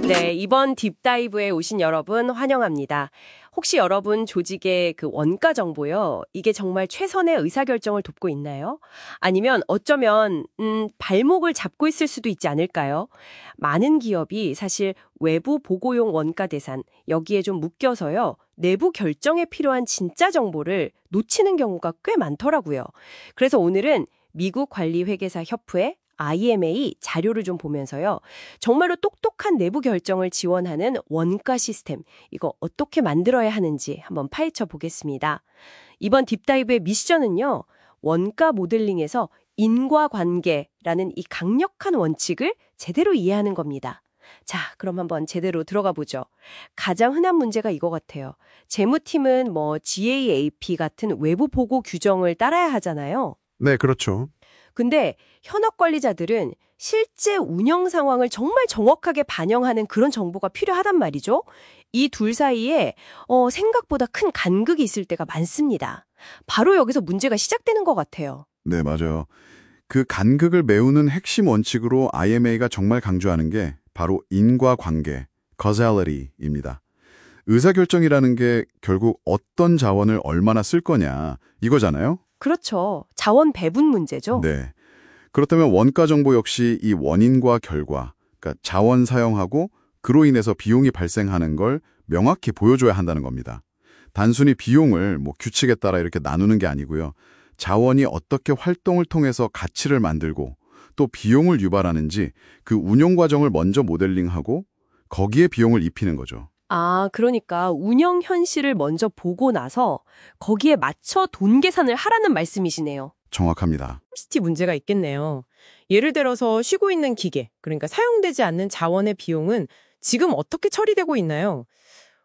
네, 이번 딥다이브에 오신 여러분 환영합니다. 혹시 여러분 조직의 그 원가 정보요? 이게 정말 최선의 의사결정을 돕고 있나요? 아니면 어쩌면 발목을 잡고 있을 수도 있지 않을까요? 많은 기업이 사실 외부 보고용 원가 대산 여기에 좀 묶여서요. 내부 결정에 필요한 진짜 정보를 놓치는 경우가 꽤 많더라고요. 그래서 오늘은 미국 관리회계사 협회 IMA 자료를 좀 보면서요. 정말로 똑똑한 내부 결정을 지원하는 원가 시스템, 이거 어떻게 만들어야 하는지 한번 파헤쳐 보겠습니다. 이번 딥다이브의 미션은요. 원가 모델링에서 인과관계라는 이 강력한 원칙을 제대로 이해하는 겁니다. 자, 그럼 한번 제대로 들어가 보죠. 가장 흔한 문제가 이거 같아요. 재무팀은 GAAP 같은 외부 보고 규정을 따라야 하잖아요. 네, 그렇죠. 근데 현업 관리자들은 실제 운영 상황을 정말 정확하게 반영하는 그런 정보가 필요하단 말이죠. 이 둘 사이에 생각보다 큰 간극이 있을 때가 많습니다. 바로 여기서 문제가 시작되는 것 같아요. 네, 맞아요. 그 간극을 메우는 핵심 원칙으로 IMA가 정말 강조하는 게 바로 인과관계, causality입니다. 의사결정이라는 게 결국 어떤 자원을 얼마나 쓸 거냐 이거잖아요. 그렇죠. 자원 배분 문제죠. 네. 그렇다면 원가 정보 역시 이 원인과 결과, 그러니까 자원 사용하고 그로 인해서 비용이 발생하는 걸 명확히 보여줘야 한다는 겁니다. 단순히 비용을 규칙에 따라 이렇게 나누는 게 아니고요. 자원이 어떻게 활동을 통해서 가치를 만들고 또 비용을 유발하는지 그 운용 과정을 먼저 모델링하고 거기에 비용을 입히는 거죠. 아, 그러니까 운영 현실을 먼저 보고 나서 거기에 맞춰 돈 계산을 하라는 말씀이시네요. 정확합니다. 시티 문제가 있겠네요. 예를 들어서 쉬고 있는 기계, 그러니까 사용되지 않는 자원의 비용은 지금 어떻게 처리되고 있나요?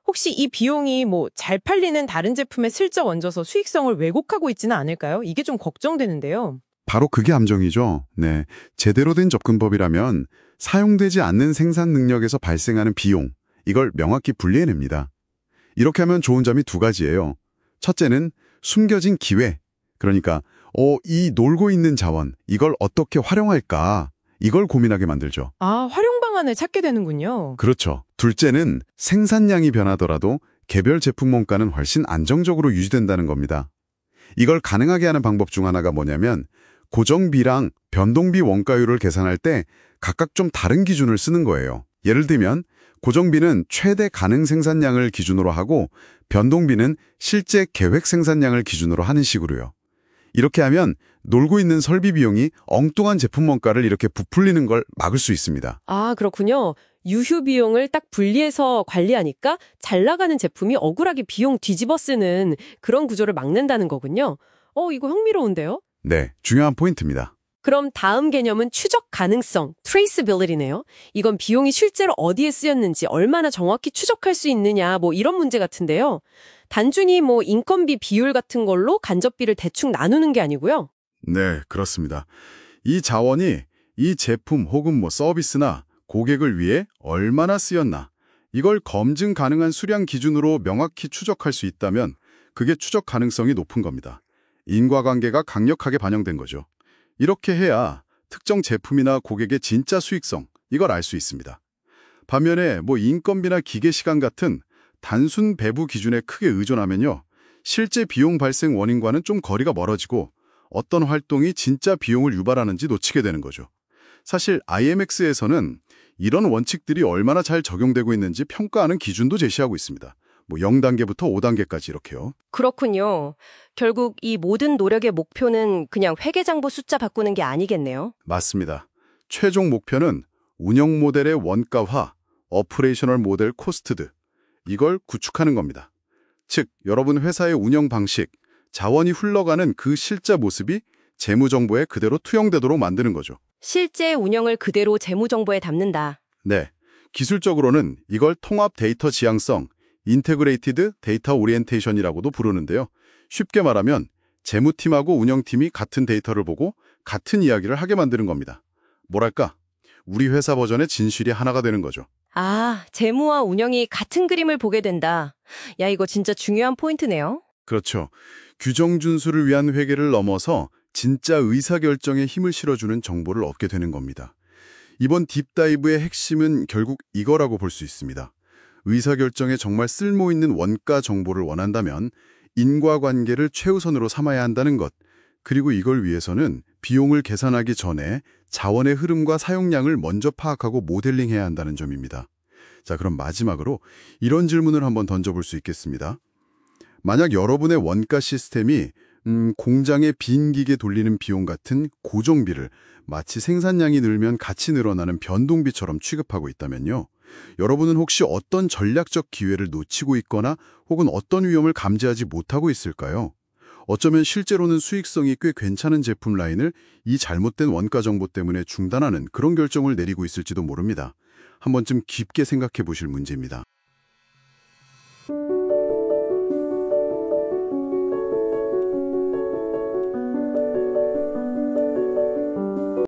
혹시 이 비용이 잘 팔리는 다른 제품에 슬쩍 얹어서 수익성을 왜곡하고 있지는 않을까요? 이게 좀 걱정되는데요. 바로 그게 함정이죠. 네, 제대로 된 접근법이라면 사용되지 않는 생산 능력에서 발생하는 비용, 이걸 명확히 분리해냅니다. 이렇게 하면 좋은 점이 두 가지예요. 첫째는 숨겨진 기회, 그러니까 이 놀고 있는 자원, 이걸 어떻게 활용할까, 이걸 고민하게 만들죠. 아, 활용 방안을 찾게 되는군요. 그렇죠. 둘째는 생산량이 변하더라도 개별 제품 원가는 훨씬 안정적으로 유지된다는 겁니다. 이걸 가능하게 하는 방법 중 하나가 뭐냐면 고정비랑 변동비 원가율을 계산할 때 각각 좀 다른 기준을 쓰는 거예요. 예를 들면 고정비는 최대 가능 생산량을 기준으로 하고 변동비는 실제 계획 생산량을 기준으로 하는 식으로요. 이렇게 하면 놀고 있는 설비 비용이 엉뚱한 제품 원가를 이렇게 부풀리는 걸 막을 수 있습니다. 아, 그렇군요. 유휴 비용을 딱 분리해서 관리하니까 잘 나가는 제품이 억울하게 비용 뒤집어 쓰는 그런 구조를 막는다는 거군요. 이거 흥미로운데요? 네, 중요한 포인트입니다. 그럼 다음 개념은 추적 가능성, traceability네요. 이건 비용이 실제로 어디에 쓰였는지 얼마나 정확히 추적할 수 있느냐 이런 문제 같은데요. 단순히 인건비 비율 같은 걸로 간접비를 대충 나누는 게 아니고요. 네, 그렇습니다. 이 자원이 이 제품 혹은 서비스나 고객을 위해 얼마나 쓰였나, 이걸 검증 가능한 수량 기준으로 명확히 추적할 수 있다면 그게 추적 가능성이 높은 겁니다. 인과관계가 강력하게 반영된 거죠. 이렇게 해야 특정 제품이나 고객의 진짜 수익성, 이걸 알 수 있습니다. 반면에 인건비나 기계 시간 같은 단순 배부 기준에 크게 의존하면요, 실제 비용 발생 원인과는 좀 거리가 멀어지고 어떤 활동이 진짜 비용을 유발하는지 놓치게 되는 거죠. 사실 IMX에서는 이런 원칙들이 얼마나 잘 적용되고 있는지 평가하는 기준도 제시하고 있습니다. 0단계부터 5단계까지 이렇게요. 그렇군요. 결국 이 모든 노력의 목표는 그냥 회계장부 숫자 바꾸는 게 아니겠네요. 맞습니다. 최종 목표는 운영 모델의 원가화, 오퍼레이셔널 모델 코스트드, 이걸 구축하는 겁니다. 즉, 여러분 회사의 운영 방식, 자원이 흘러가는 그 실제 모습이 재무정보에 그대로 투영되도록 만드는 거죠. 실제 운영을 그대로 재무정보에 담는다. 네, 기술적으로는 이걸 통합 데이터 지향성, 인테그레이티드 데이터 오리엔테이션이라고도 부르는데요. 쉽게 말하면 재무팀하고 운영팀이 같은 데이터를 보고 같은 이야기를 하게 만드는 겁니다. 뭐랄까, 우리 회사 버전의 진실이 하나가 되는 거죠. 아, 재무와 운영이 같은 그림을 보게 된다. 야, 이거 진짜 중요한 포인트네요. 그렇죠. 규정 준수를 위한 회계를 넘어서 진짜 의사결정에 힘을 실어주는 정보를 얻게 되는 겁니다. 이번 딥다이브의 핵심은 결국 이거라고 볼 수 있습니다. 의사결정에 정말 쓸모있는 원가 정보를 원한다면 인과관계를 최우선으로 삼아야 한다는 것, 그리고 이걸 위해서는 비용을 계산하기 전에 자원의 흐름과 사용량을 먼저 파악하고 모델링해야 한다는 점입니다. 자, 그럼 마지막으로 이런 질문을 한번 던져볼 수 있겠습니다. 만약 여러분의 원가 시스템이 공장의 빈 기계 돌리는 비용 같은 고정비를 마치 생산량이 늘면 같이 늘어나는 변동비처럼 취급하고 있다면요. 여러분은 혹시 어떤 전략적 기회를 놓치고 있거나 혹은 어떤 위험을 감지하지 못하고 있을까요? 어쩌면 실제로는 수익성이 꽤 괜찮은 제품 라인을 이 잘못된 원가 정보 때문에 중단하는 그런 결정을 내리고 있을지도 모릅니다. 한 번쯤 깊게 생각해 보실 문제입니다.